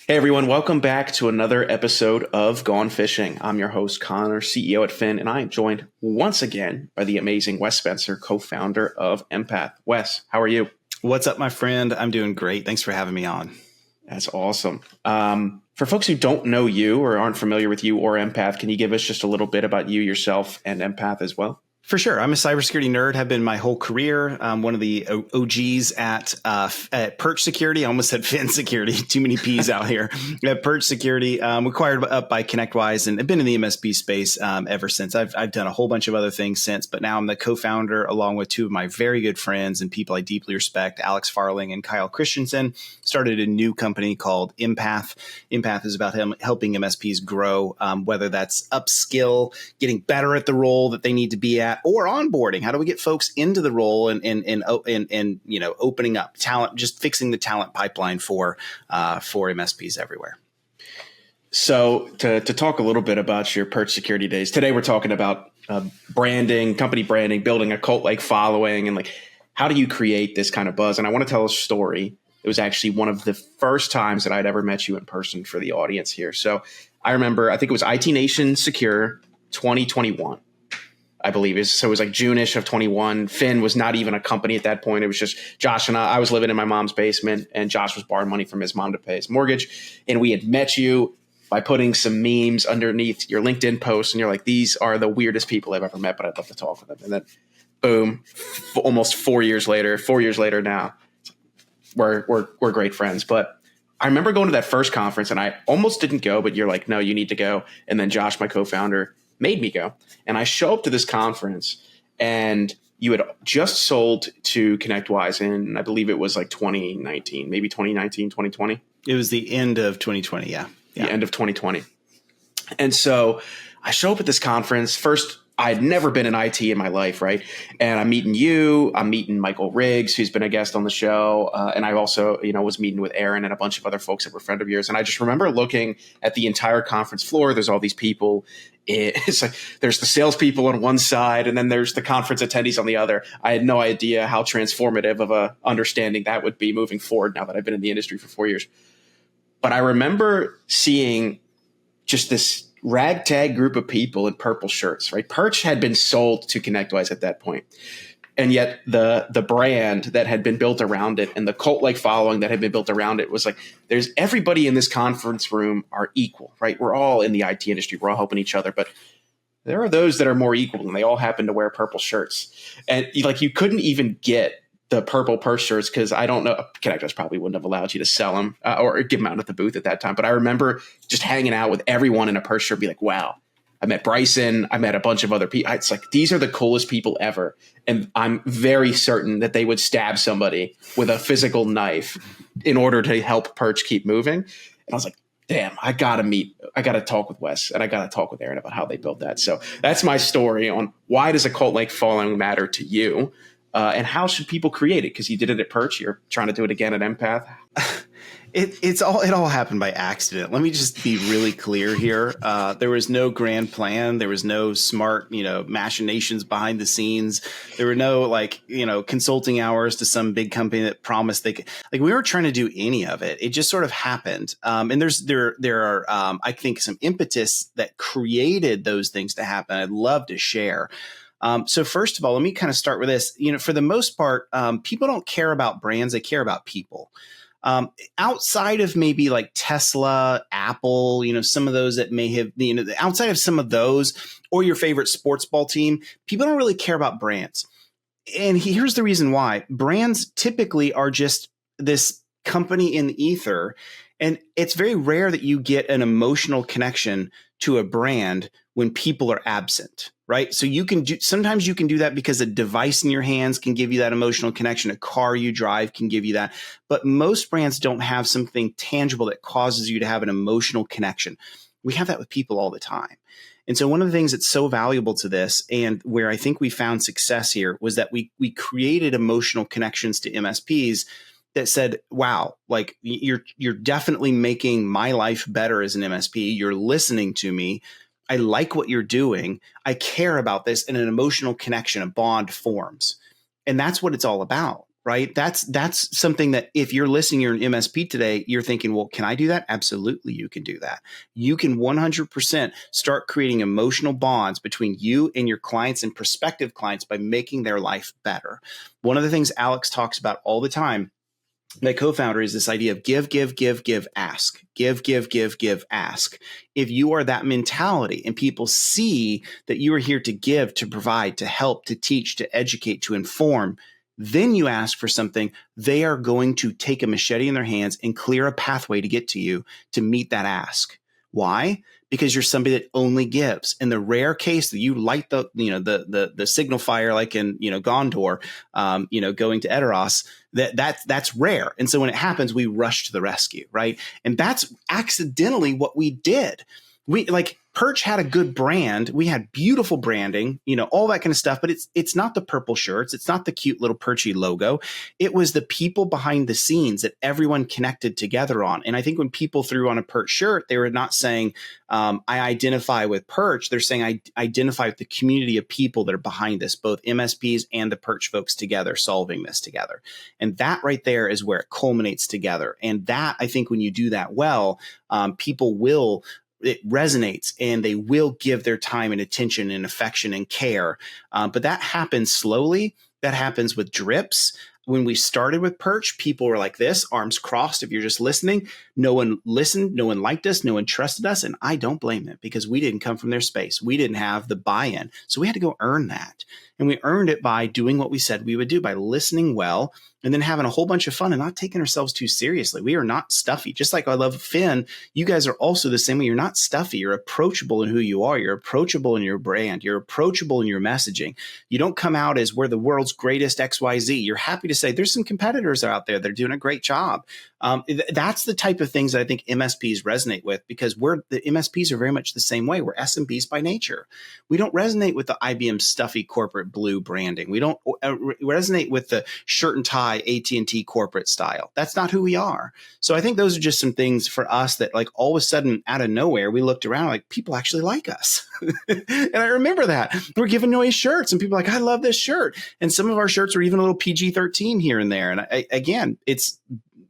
Hey everyone, welcome back to another episode of Gone Fishing. I'm your host, Connor, CEO at Phin, and I am joined once again by the amazing Wes Spencer, co-founder of Empath. Wes, how are you? What's up, my friend? I'm doing great. Thanks for having me on. That's awesome. For folks who don't know you or aren't familiar with you or Empath, can you give us just a little bit about you, yourself, and Empath as well? For sure. I'm a cybersecurity nerd, have been my whole career. I'm one of the OGs at Perch Security. I almost said Phin Security. Too many P's out here. At Perch Security, acquired up by ConnectWise, and I've been in the MSP space ever since. I've done a whole bunch of other things since, but now I'm the co-founder along with two of my very good friends and people I deeply respect, Alex Farling and Kyle Christensen. Started a new company called Empath. Empath is about helping MSPs grow, whether that's upskill, getting better at the role that they need to be at, or onboarding. How do we get folks into the role and opening up talent, just fixing the talent pipeline for MSPs everywhere. So to talk a little bit about your Perch Security days, today we're talking about branding, company branding, building a cult-like following, and like how do you create this kind of buzz? And I want to tell a story. It was actually one of the first times that I'd ever met you in person for the audience here. So I remember, I think it was IT Nation Secure 2021. I believe so. It was like June-ish of 21. Phin was not even a company at that point. It was just Josh and I was living in my mom's basement, and Josh was borrowing money from his mom to pay his mortgage. And we had met you by putting some memes underneath your LinkedIn posts, and you're like, "These are the weirdest people I've ever met, but I'd love to talk with them." And then, boom, almost 4 years later. 4 years later now, we're great friends. But I remember going to that first conference, and I almost didn't go, but you're like, "No, you need to go." And then Josh, my co-founder, made me go. And I show up to this conference, and you had just sold to ConnectWise in, I believe it was like 2019, maybe 2019, 2020. It was the end of 2020. Yeah. The end of 2020. And so I show up at this conference. First, I had never been in IT in my life, right? And I'm meeting you. I'm meeting Michael Riggs, who's been a guest on the show. And I also, was meeting with Aaron and a bunch of other folks that were friends of yours. And I just remember looking at the entire conference floor. There's all these people. It's like there's the salespeople on one side, and then there's the conference attendees on the other. I had no idea how transformative of a understanding that would be moving forward now that I've been in the industry for 4 years. But I remember seeing just this ragtag group of people in purple shirts, right? Perch had been sold to ConnectWise at that point. And yet the brand that had been built around it and the cult-like following that had been built around it was like, there's everybody in this conference room are equal, right? We're all in the IT industry. We're all helping each other. But there are those that are more equal, and they all happen to wear purple shirts. And like you couldn't even get the purple Perch shirts because I don't know, ConnectWise probably wouldn't have allowed you to sell them or give them out at the booth at that time. But I remember just hanging out with everyone in a Perch shirt, be like, wow, I met Bryson. I met a bunch of other people. It's like, these are the coolest people ever. And I'm very certain that they would stab somebody with a physical knife in order to help Perch keep moving. And I was like, damn, I got to talk with Wes, and I got to talk with Aaron about how they built that. So that's my story on why does a cult-like following matter to you? And how should people create it? Because you did it at Perch. You're trying to do it again at Empath. It all happened by accident. Let me just be really clear here. There was no grand plan. There was no smart, machinations behind the scenes. There were no consulting hours to some big company that promised they could. Like, we weren't trying to do any of it. It just sort of happened. And there are I think some impetus that created those things to happen. I'd love to share. So first of all, let me kind of start with this. For the most part, people don't care about brands. They care about people. Outside of maybe like Tesla, Apple, some of those that may have, outside of some of those or your favorite sports ball team, people don't really care about brands. And here's the reason why. Brands typically are just this company in the ether. And it's very rare that you get an emotional connection to a brand when people are absent, right? So sometimes you can do that because a device in your hands can give you that emotional connection. A car you drive can give you that. But most brands don't have something tangible that causes you to have an emotional connection. We have that with people all the time. And so one of the things that's so valuable to this, and where I think we found success here, was that we created emotional connections to MSPs that said, wow, like you're definitely making my life better as an MSP. You're listening to me. I like what you're doing. I care about this, and an emotional connection, a bond forms. And that's what it's all about, right? That's something that if you're listening, you're an MSP today, you're thinking, well, can I do that? Absolutely, you can do that. You can 100% start creating emotional bonds between you and your clients and prospective clients by making their life better. One of the things Alex talks about all the time, my co-founder, is this idea of give, ask. Give, ask. If you are that mentality and people see that you are here to give, to provide, to help, to teach, to educate, to inform, then you ask for something, they are going to take a machete in their hands and clear a pathway to get to you to meet that ask. Why? Because you're somebody that only gives. In the rare case that you light the signal fire, like in Gondor, going to Edoras, that's rare. And so when it happens, we rush to the rescue, right? And that's accidentally what we did. Perch had a good brand. We had beautiful branding, all that kind of stuff, but it's not the purple shirts. It's not the cute little Perchy logo. It was the people behind the scenes that everyone connected together on. And I think when people threw on a Perch shirt, they were not saying, I identify with Perch. They're saying, I identify with the community of people that are behind this, both MSPs and the Perch folks together, solving this together. And that right there is where it culminates together. And that, I think when you do that well, it resonates and they will give their time and attention and affection and care. But that happens slowly. That happens with drips. When we started with Perch, people were like this, arms crossed. If you're just listening, no one listened, no one liked us, no one trusted us. And I don't blame them because we didn't come from their space. We didn't have the buy-in. So we had to go earn that. And we earned it by doing what we said we would do, by listening well, and then having a whole bunch of fun and not taking ourselves too seriously. We are not stuffy. Just like I love Phin, you guys are also the same way. You're not stuffy. You're approachable in who you are. You're approachable in your brand. You're approachable in your messaging. You don't come out as we're the world's greatest XYZ. You're happy to say there's some competitors out there that are doing a great job. That's the type of things that I think MSPs resonate with, because the MSPs are very much the same way. We're SMBs by nature. We don't resonate with the IBM stuffy corporate blue branding. We don't resonate with the shirt and tie AT&T corporate style. That's not who we are. So I think those are just some things for us that, like, all of a sudden out of nowhere, we looked around like people actually like us. And I remember that we're giving away shirts and people are like, I love this shirt. And some of our shirts are even a little PG-13 here and there. And again, it's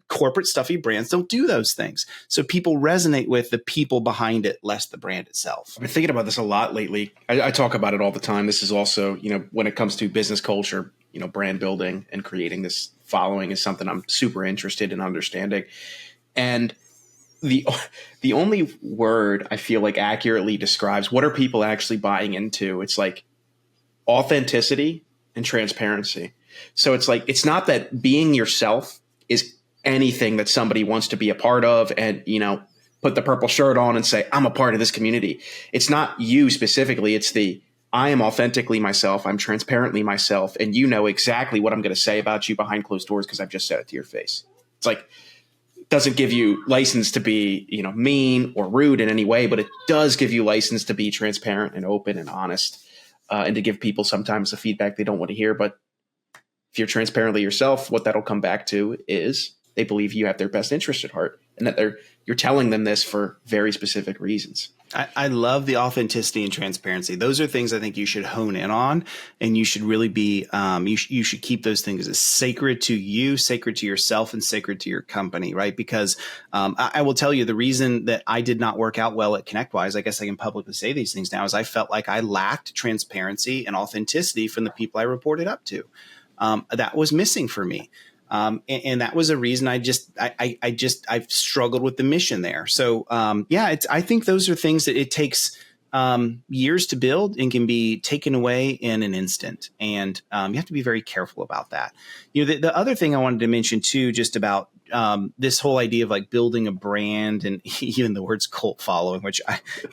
corporate stuffy brands don't do those things. So people resonate with the people behind it, less the brand itself. I've been thinking about this a lot lately. I talk about it all the time. This is also, when it comes to business culture, brand building and creating this following is something I'm super interested in understanding. And the only word I feel like accurately describes what are people actually buying into, it's like authenticity and transparency. So it's like, it's not that being yourself is anything that somebody wants to be a part of and, put the purple shirt on and say, I'm a part of this community. It's not you specifically. It's I am authentically myself. I'm transparently myself. And you know exactly what I'm going to say about you behind closed doors because I've just said it to your face. It's like, it doesn't give you license to be, mean or rude in any way, but it does give you license to be transparent and open and honest and to give people sometimes the feedback they don't want to hear. But if you're transparently yourself, what that'll come back to is they believe you have their best interest at heart and that you're telling them this for very specific reasons. I love the authenticity and transparency. Those are things I think you should hone in on, and you should really be, you should keep those things as sacred to you, sacred to yourself, and sacred to your company, right? Because I will tell you the reason that I did not work out well at ConnectWise, I guess I can publicly say these things now, is I felt like I lacked transparency and authenticity from the people I reported up to. That was missing for me. And that was a reason I've struggled with the mission there. So, I think those are things that it takes years to build and can be taken away in an instant. And you have to be very careful about that. The other thing I wanted to mention too, just about this whole idea of like building a brand and even the words cult following, which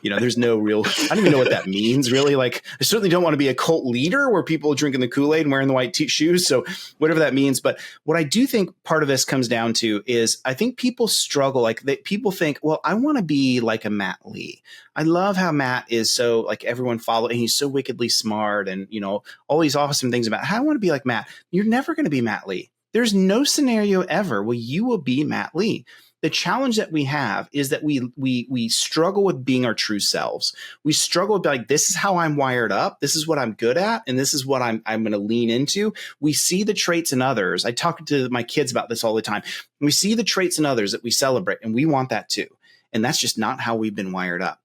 there's no real, I don't even know what that means really. Like, I certainly don't want to be a cult leader where people are drinking the Kool-Aid and wearing the white shoes. So whatever that means. But what I do think part of this comes down to is I think people struggle. People think, well, I want to be like a Matt Lee. I love how Matt is so like everyone follow and he's so wickedly smart and, all these awesome things about how I want to be like Matt. You're never going to be Matt Lee. There's no scenario ever where you will be Matt Lee. the challenge that we have is that we struggle with being our true selves. We struggle with like, this is how I'm wired up. This is what I'm good at. And this is what I'm going to lean into. We see the traits in others. I talk to my kids about this all the time. We see the traits in others that we celebrate, and we want that too. And that's just not how we've been wired up.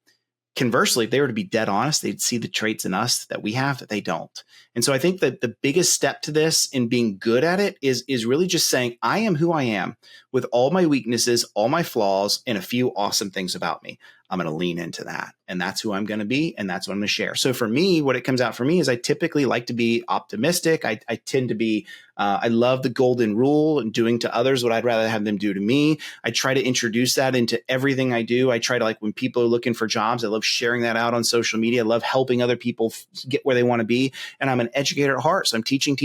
Conversely, if they were to be dead honest, they'd see the traits in us that we have that they don't. And so I think that the biggest step to this in being good at it is really just saying, I am who I am with all my weaknesses, all my flaws, and a few awesome things about me. I'm going to lean into that. And that's who I'm going to be. And that's what I'm going to share. So for me, what it comes out for me is I typically like to be optimistic. I tend to be, I love the golden rule and doing to others what I'd rather have them do to me. I try to introduce that into everything I do. I try to, like, when people are looking for jobs, I love sharing that out on social media. I love helping other people get where they want to be. And I'm an educator at heart. So I'm teaching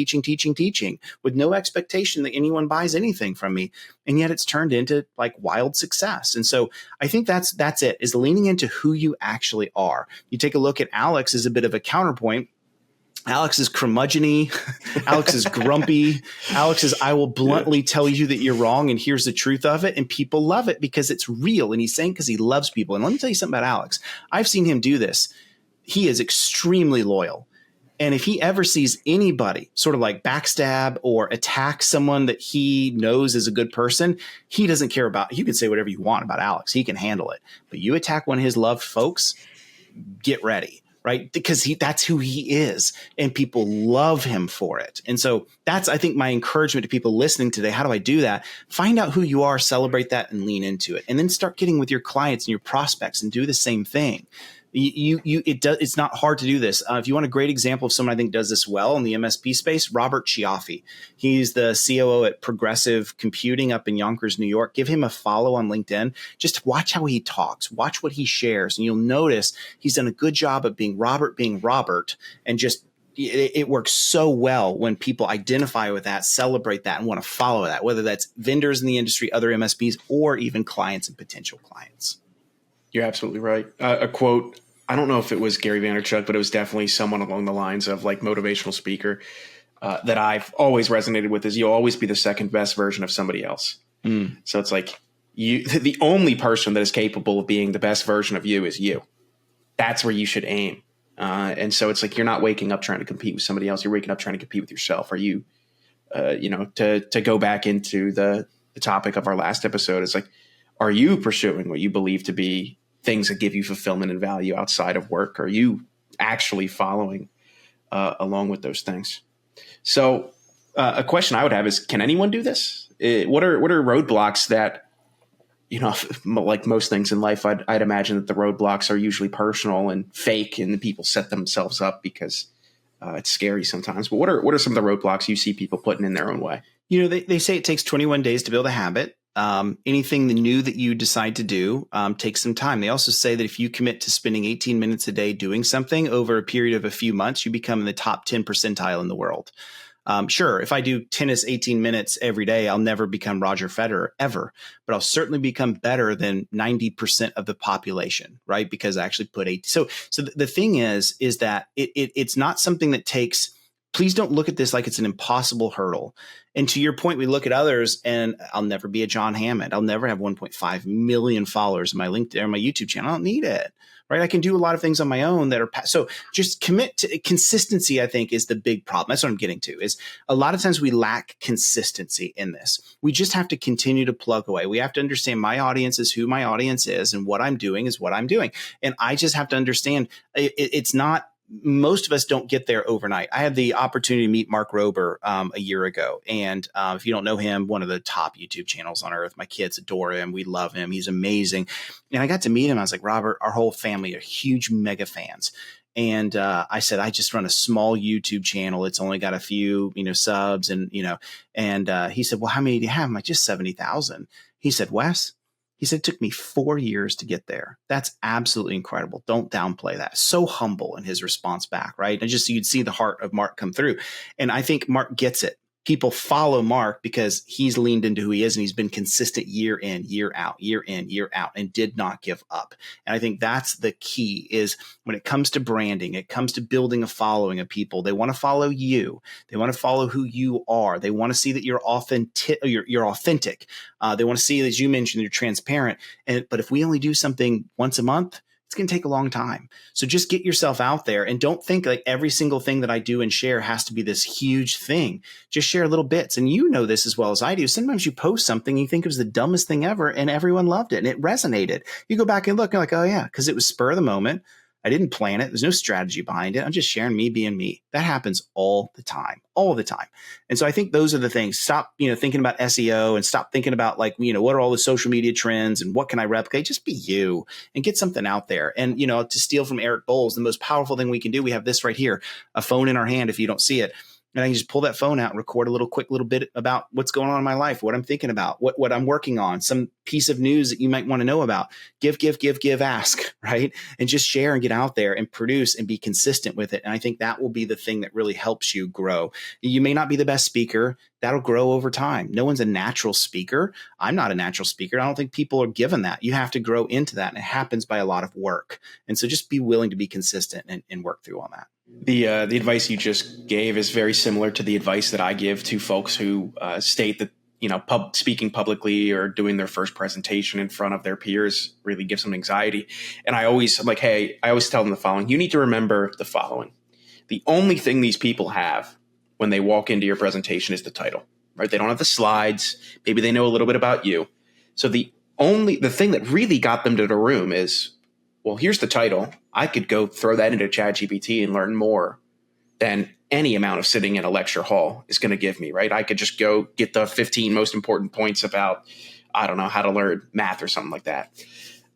with no expectation that anyone buys anything from me. And yet it's turned into like wild success. And so I think that's it, is leaning into who you actually are. You take a look at Alex as a bit of a counterpoint. Alex is curmudgeon-y. Alex is grumpy. Alex is, I will bluntly tell you that you're wrong, and here's the truth of it. And people love it because it's real. And he's saying because he loves people. And let me tell you something about Alex. I've seen him do this. He is extremely loyal. And if he ever sees anybody sort of like backstab or attack someone that he knows is a good person, he doesn't care about. You can say whatever you want about Alex. He can handle it. But you attack one of his loved folks, get ready, right? Because that's who he is, and people love him for it. And so that's, I think, my encouragement to people listening today. How do I do that? Find out who you are, celebrate that, and lean into it. And then start getting with your clients and your prospects and do the same thing. It's not hard to do this. If you want a great example of someone I think does this well in the MSP space, Robert Chiaffi. He's the COO at Progressive Computing up in Yonkers, New York. Give him a follow on LinkedIn. Just watch how he talks, watch what he shares, and you'll notice he's done a good job of being Robert, and just it works so well when people identify with that, celebrate that, and want to follow that, whether that's vendors in the industry, other MSPs, or even clients and potential clients. You're absolutely right. A quote, I don't know if it was Gary Vaynerchuk, but it was definitely someone along the lines of like motivational speaker that I've always resonated with is you'll always be the second best version of somebody else. So it's like the only person that is capable of being the best version of you is you. That's where you should aim. And so it's like you're not waking up trying to compete with somebody else. You're waking up trying to compete with yourself. Are you, to go back into the topic of our last episode, it's like, are you pursuing what you believe to be things that give you fulfillment and value outside of work? Are you actually following along with those things? So a question I would have is, can anyone do this? What are roadblocks that, like most things in life, I'd imagine that the roadblocks are usually personal and fake, and the people set themselves up because it's scary sometimes. But what are some of the roadblocks you see people putting in their own way? They say it takes 21 days to build a habit. Anything new that you decide to do takes some time. They also say that if you commit to spending 18 minutes a day doing something over a period of a few months, you become in the top 10 percentile in the world. Sure, if I do tennis 18 minutes every day, I'll never become Roger Federer ever, but I'll certainly become better than 90% of the population, right? Because I actually put 8. So the thing is that it's not something that takes. Please don't look at this like it's an impossible hurdle. And to your point, we look at others, and I'll never be a John Hammond. I'll never have 1.5 million followers on my LinkedIn or my YouTube channel. I don't need it, right? I can do a lot of things on my own that are so just commit to consistency. I think is the big problem. That's what I'm getting to. Is a lot of times we lack consistency in this. We just have to continue to plug away. We have to understand my audience is who my audience is, and what I'm doing is what I'm doing. And I just have to understand it's not. Most of us don't get there overnight. I had the opportunity to meet Mark Rober a year ago. And if you don't know him, one of the top YouTube channels on earth. My kids adore him. We love him. He's amazing. And I got to meet him. I was like, Robert, our whole family are huge mega fans. And I said, I just run a small YouTube channel. It's only got a few, subs. And he said, well, how many do you have? I'm like, just 70,000. He said, Wes, he said, it took me 4 years to get there. That's absolutely incredible. Don't downplay that. So humble in his response back, right? And just so you'd see the heart of Mark come through. And I think Mark gets it. People follow Mark because he's leaned into who he is and he's been consistent year in, year out, and did not give up. And I think that's the key is when it comes to branding, it comes to building a following of people. They want to follow you. They want to follow who you are. They want to see that you're authentic. They want to see, as you mentioned, you're transparent. But if we only do something once a month, it's going to take a long time. So just get yourself out there and don't think like every single thing that I do and share has to be this huge thing. Just share little bits. And you know this as well as I do. Sometimes you post something, you think it was the dumbest thing ever and everyone loved it and it resonated. You go back and look and you're like, oh yeah, because it was spur of the moment. I didn't plan it. There's no strategy behind it. I'm just sharing me being me. That happens all the time. And so I think those are the things. Stop, thinking about SEO and stop thinking about like, what are all the social media trends and what can I replicate? Just be you and get something out there. And, to steal from Eric Bowles, the most powerful thing we can do, we have this right here, a phone in our hand if you don't see it. And I can just pull that phone out and record a quick little bit about what's going on in my life, what I'm thinking about, what I'm working on, some piece of news that you might want to know about. Give, ask, right? And just share and get out there and produce and be consistent with it. And I think that will be the thing that really helps you grow. You may not be the best speaker. That'll grow over time. No one's a natural speaker. I'm not a natural speaker. I don't think people are given that. You have to grow into that. And it happens by a lot of work. And so just be willing to be consistent and work through on that. The advice you just gave is very similar to the advice that I give to folks who state that, speaking publicly or doing their first presentation in front of their peers really gives them anxiety. And I always tell them the following. You need to remember the following. The only thing these people have when they walk into your presentation is the title, right? They don't have the slides. Maybe they know a little bit about you. So the thing that really got them to the room is, well, here's the title. I could go throw that into ChatGPT and learn more than any amount of sitting in a lecture hall is going to give me, right? I could just go get the 15 most important points about, I don't know, how to learn math or something like that.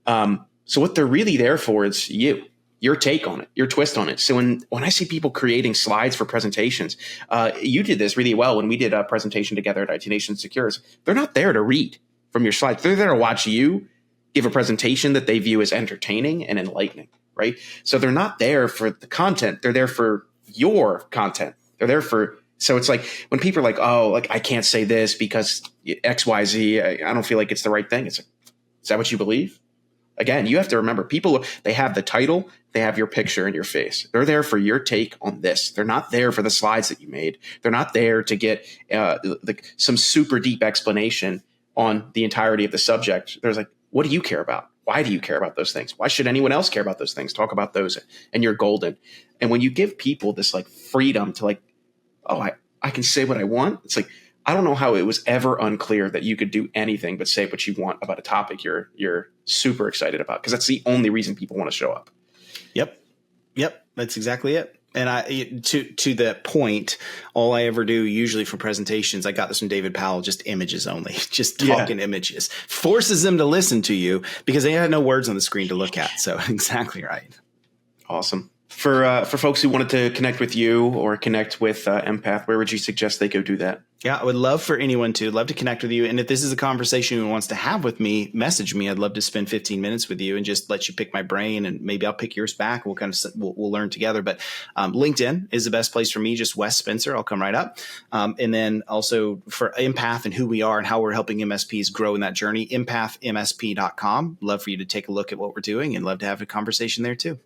So what they're really there for is your take on it, your twist on it. So when I see people creating slides for presentations, you did this really well when we did a presentation together at IT Nation Secures. They're not there to read from your slides. They're there to watch you give a presentation that they view as entertaining and enlightening, right? So they're not there for the content. They're there for your content. So it's like when people are like, oh, like I can't say this because X, Y, Z, I don't feel like it's the right thing. It's like, is that what you believe? Again, you have to remember people, they have the title, they have your picture and your face. They're there for your take on this. They're not there for the slides that you made. They're not there to get some super deep explanation on the entirety of the subject. There's like, what do you care about? Why do you care about those things? Why should anyone else care about those things? Talk about those and you're golden. And when you give people this like freedom to like, oh, I can say what I want. It's like, I don't know how it was ever unclear that you could do anything but say what you want about a topic you're super excited about, because that's the only reason people want to show up. Yep. That's exactly it. And to that point, all I ever do usually for presentations, I got this from David Powell, just images only, just talking images, forces them to listen to you because they had no words on the screen to look at. So exactly right. Awesome. For folks who wanted to connect with you or connect with Empath, where would you suggest they go do that? Yeah, I would love for anyone to love to connect with you. And if this is a conversation anyone wants to have with me, message me. I'd love to spend 15 minutes with you and just let you pick my brain, and maybe I'll pick yours back. We'll learn together. But LinkedIn is the best place for me. Just Wes Spencer. I'll come right up. And then also for Empath and who we are and how we're helping MSPs grow in that journey, empathmsp.com. Love for you to take a look at what we're doing and love to have a conversation there too.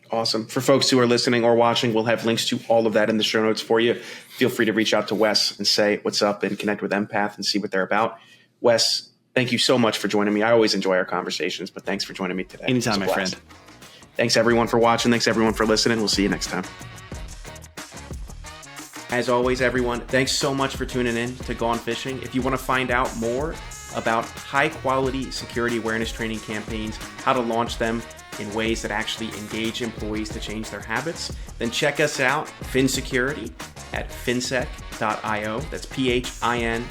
Awesome. For folks who are listening or watching, we'll have links to all of that in the show notes for you. Feel free to reach out to Wes and say what's up and connect with Empath and see what they're about. Wes, thank you so much for joining me. I always enjoy our conversations, but thanks for joining me today. Anytime, my friend. Thanks everyone for watching. Thanks everyone for listening. We'll see you next time. As always, everyone, thanks so much for tuning in to Gone Fishing. If you want to find out more about high-quality security awareness training campaigns, how to launch them in ways that actually engage employees to change their habits, then check us out, Phin Security, at phinsec.io. That's phinsec.io,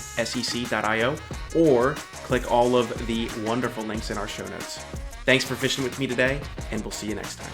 or click all of the wonderful links in our show notes. Thanks for fishing with me today, and we'll see you next time.